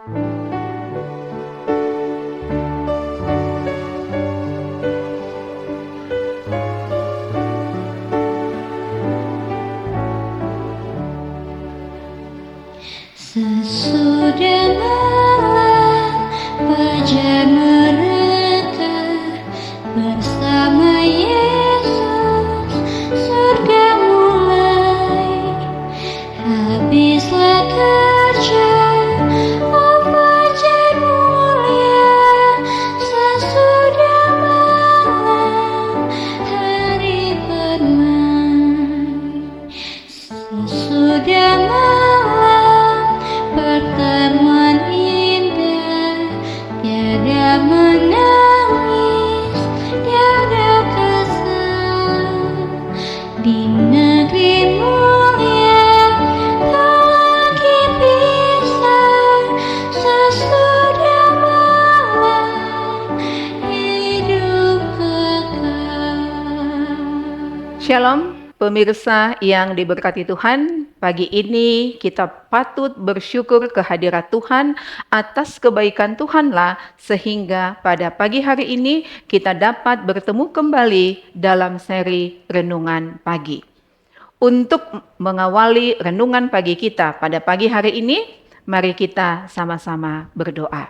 Sesudah malam fajar mereka bersama Yesus, surga mulai. Habislah kerja, oh fajar mulia. Sesudah malam hari bermain. Sesudah malam pertemuan indah, tiada menangis, tiada kesal. Di negeri mulia tak lagi pisah. Sesudah malam hidup kekal. Shalom pemirsa yang diberkati Tuhan, pagi ini kita patut bersyukur kehadirat Tuhan atas kebaikan Tuhanlah sehingga pada pagi hari ini kita dapat bertemu kembali dalam seri Renungan Pagi. Untuk mengawali renungan pagi kita pada pagi hari ini, mari kita sama-sama berdoa.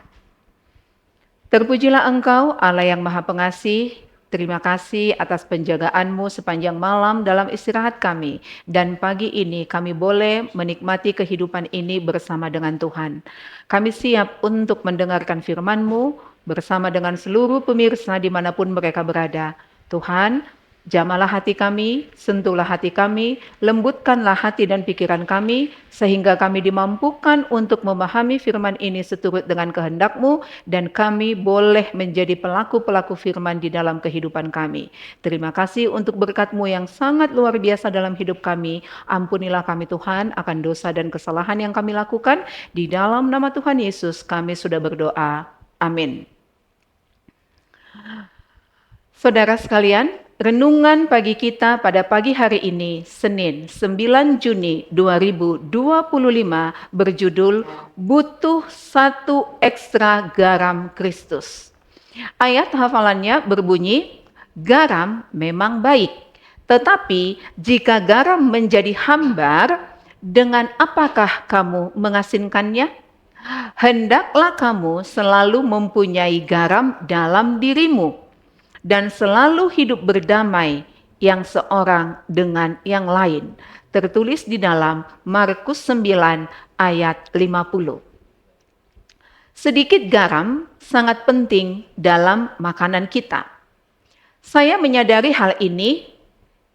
Terpujilah Engkau Allah yang Maha Pengasih. Terima kasih atas penjagaan-Mu sepanjang malam dalam istirahat kami. Dan pagi ini kami boleh menikmati kehidupan ini bersama dengan Tuhan. Kami siap untuk mendengarkan firman-Mu bersama dengan seluruh pemirsa dimanapun mereka berada. Tuhan, jamalah hati kami, sentuhlah hati kami, lembutkanlah hati dan pikiran kami, sehingga kami dimampukan untuk memahami firman ini seturut dengan kehendak-Mu, dan kami boleh menjadi pelaku-pelaku firman di dalam kehidupan kami. Terima kasih untuk berkat-Mu yang sangat luar biasa dalam hidup kami. Ampunilah kami Tuhan akan dosa dan kesalahan yang kami lakukan. Di dalam nama Tuhan Yesus kami sudah berdoa. Amin. Saudara sekalian, renungan pagi kita pada pagi hari ini, Senin 9 Juni 2025 berjudul Butuh Satu Ekstra Garam Kristus. Ayat hafalannya berbunyi, garam memang baik, tetapi jika garam menjadi hambar, dengan apakah kamu mengasinkannya? Hendaklah kamu selalu mempunyai garam dalam dirimu, dan selalu hidup berdamai yang seorang dengan yang lain. Tertulis di dalam Markus 9 ayat 50. Sedikit garam sangat penting dalam makanan kita. Saya menyadari hal ini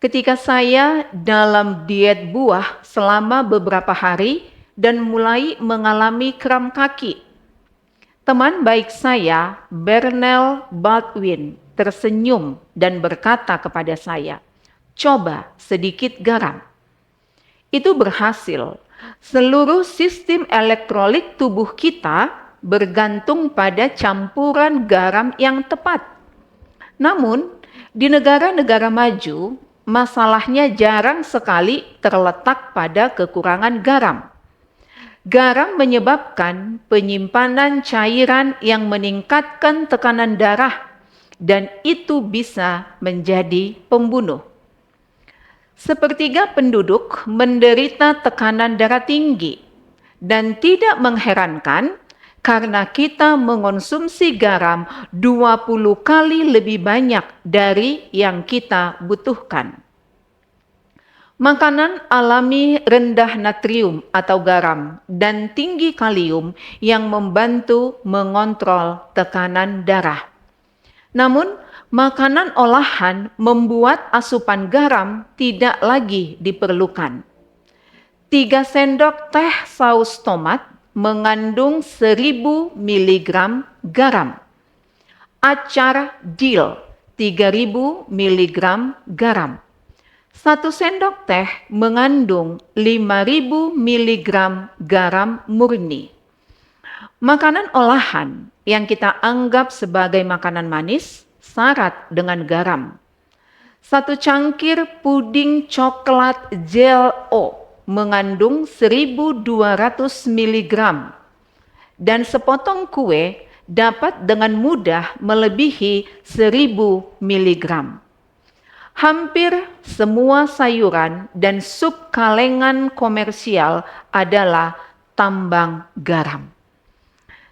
ketika saya dalam diet buah selama beberapa hari dan mulai mengalami kram kaki. Teman baik saya, Bernel Baldwin, tersenyum dan berkata kepada saya, "Coba sedikit garam." Itu berhasil. Seluruh sistem elektrolit tubuh kita bergantung pada campuran garam yang tepat. Namun, di negara-negara maju, masalahnya jarang sekali terletak pada kekurangan garam. Garam menyebabkan penyimpanan cairan yang meningkatkan tekanan darah, dan itu bisa menjadi pembunuh. Sepertiga penduduk menderita tekanan darah tinggi, dan tidak mengherankan karena kita mengonsumsi garam 20 kali lebih banyak dari yang kita butuhkan. Makanan alami rendah natrium atau garam dan tinggi kalium yang membantu mengontrol tekanan darah. Namun, makanan olahan membuat asupan garam tidak lagi diperlukan. 3 sendok teh saus tomat mengandung 1000 mg garam. Acar dill 3000 mg garam. 1 sendok teh mengandung 5000 mg garam murni. Makanan olahan yang kita anggap sebagai makanan manis syarat dengan garam. 1 cangkir puding coklat Jell-O mengandung 1200 mg. dan sepotong kue dapat dengan mudah melebihi 1000 miligram. Hampir semua sayuran dan sup kalengan komersial adalah tambang garam.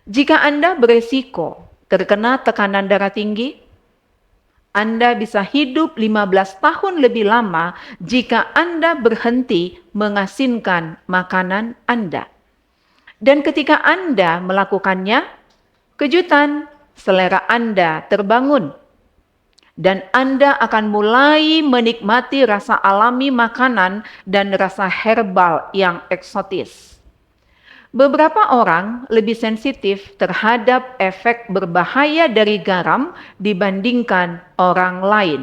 Jika Anda beresiko terkena tekanan darah tinggi, Anda bisa hidup 15 tahun lebih lama jika Anda berhenti mengasinkan makanan Anda. Dan ketika Anda melakukannya, kejutan, selera Anda terbangun. Dan Anda akan mulai menikmati rasa alami makanan dan rasa herbal yang eksotis. Beberapa orang lebih sensitif terhadap efek berbahaya dari garam dibandingkan orang lain.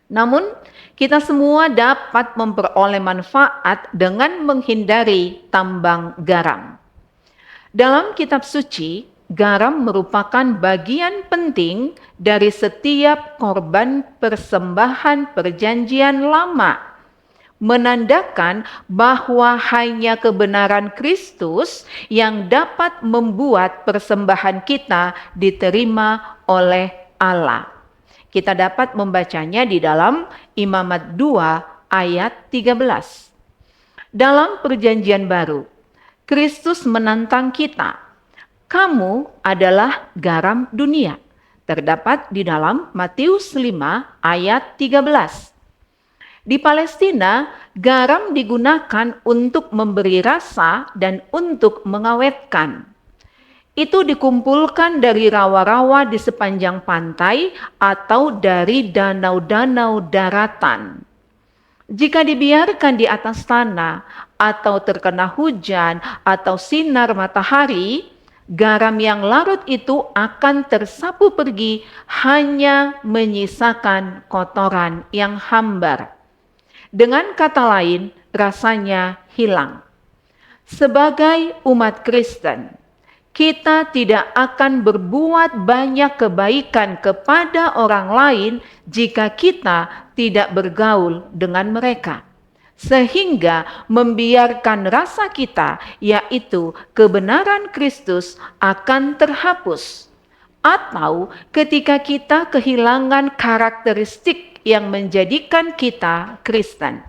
Namun, kita semua dapat memperoleh manfaat dengan menghindari tambang garam. Dalam kitab suci, garam merupakan bagian penting dari setiap korban persembahan perjanjian lama, menandakan bahwa hanya kebenaran Kristus yang dapat membuat persembahan kita diterima oleh Allah. Kita dapat membacanya di dalam Imamat 2 ayat 13. Dalam perjanjian baru, Kristus menantang kita. Kamu adalah garam dunia. Terdapat di dalam Matius 5 ayat 13. Di Palestina, garam digunakan untuk memberi rasa dan untuk mengawetkan. Itu dikumpulkan dari rawa-rawa di sepanjang pantai atau dari danau-danau daratan. Jika dibiarkan di atas tanah atau terkena hujan atau sinar matahari, garam yang larut itu akan tersapu pergi, hanya menyisakan kotoran yang hambar. Dengan kata lain, rasanya hilang. Sebagai umat Kristen, kita tidak akan berbuat banyak kebaikan kepada orang lain jika kita tidak bergaul dengan mereka. Sehingga membiarkan rasa kita, yaitu kebenaran Kristus, akan terhapus. Atau ketika kita kehilangan karakteristik yang menjadikan kita Kristen.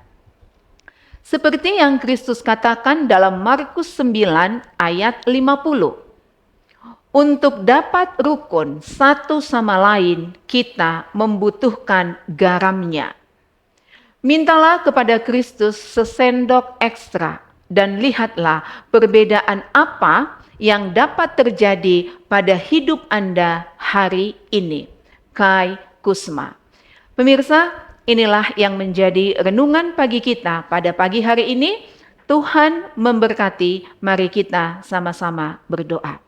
Seperti yang Kristus katakan dalam Markus 9 ayat 50. Untuk dapat rukun satu sama lain, kita membutuhkan garamnya. Mintalah kepada Kristus sesendok ekstra dan lihatlah perbedaan apa yang dapat terjadi pada hidup Anda hari ini. Kai Kusma. Pemirsa, inilah yang menjadi renungan pagi kita pada pagi hari ini. Tuhan memberkati, mari kita sama-sama berdoa.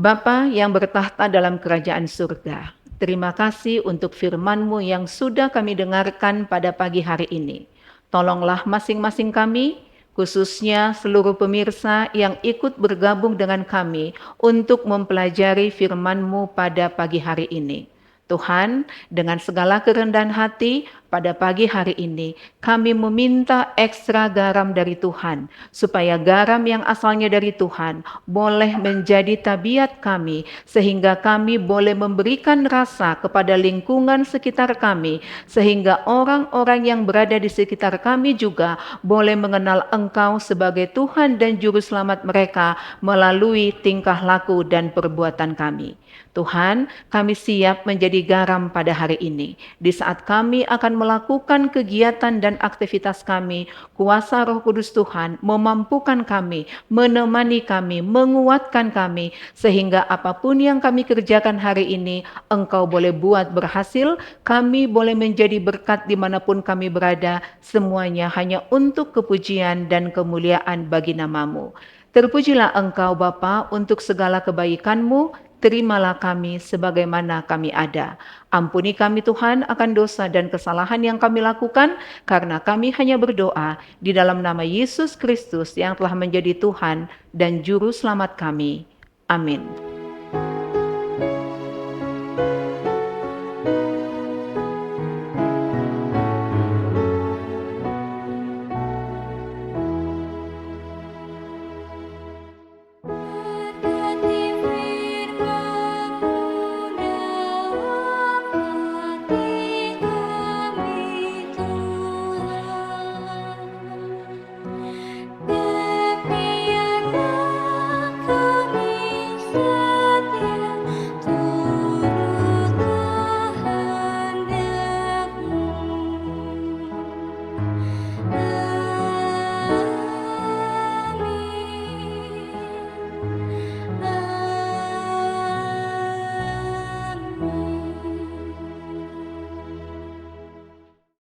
Bapa yang bertahta dalam kerajaan surga, terima kasih untuk firman-Mu yang sudah kami dengarkan pada pagi hari ini. Tolonglah masing-masing kami, khususnya seluruh pemirsa yang ikut bergabung dengan kami untuk mempelajari firman-Mu pada pagi hari ini. Tuhan, dengan segala kerendahan hati, pada pagi hari ini kami meminta ekstra garam dari Tuhan, supaya garam yang asalnya dari Tuhan boleh menjadi tabiat kami, sehingga kami boleh memberikan rasa kepada lingkungan sekitar kami, sehingga orang-orang yang berada di sekitar kami juga boleh mengenal Engkau sebagai Tuhan dan Juru Selamat mereka melalui tingkah laku dan perbuatan kami. Tuhan, kami siap menjadi garam pada hari ini. Di saat kami akan melakukan kegiatan dan aktivitas kami, kuasa Roh Kudus Tuhan memampukan kami, menemani kami, menguatkan kami, sehingga apapun yang kami kerjakan hari ini, Engkau boleh buat berhasil, kami boleh menjadi berkat dimanapun kami berada, semuanya hanya untuk kepujian dan kemuliaan bagi nama-Mu. Terpujilah Engkau Bapa untuk segala kebaikan-Mu. Terimalah kami sebagaimana kami ada. Ampuni kami Tuhan akan dosa dan kesalahan yang kami lakukan, karena kami hanya berdoa di dalam nama Yesus Kristus yang telah menjadi Tuhan dan Juru Selamat kami. Amin.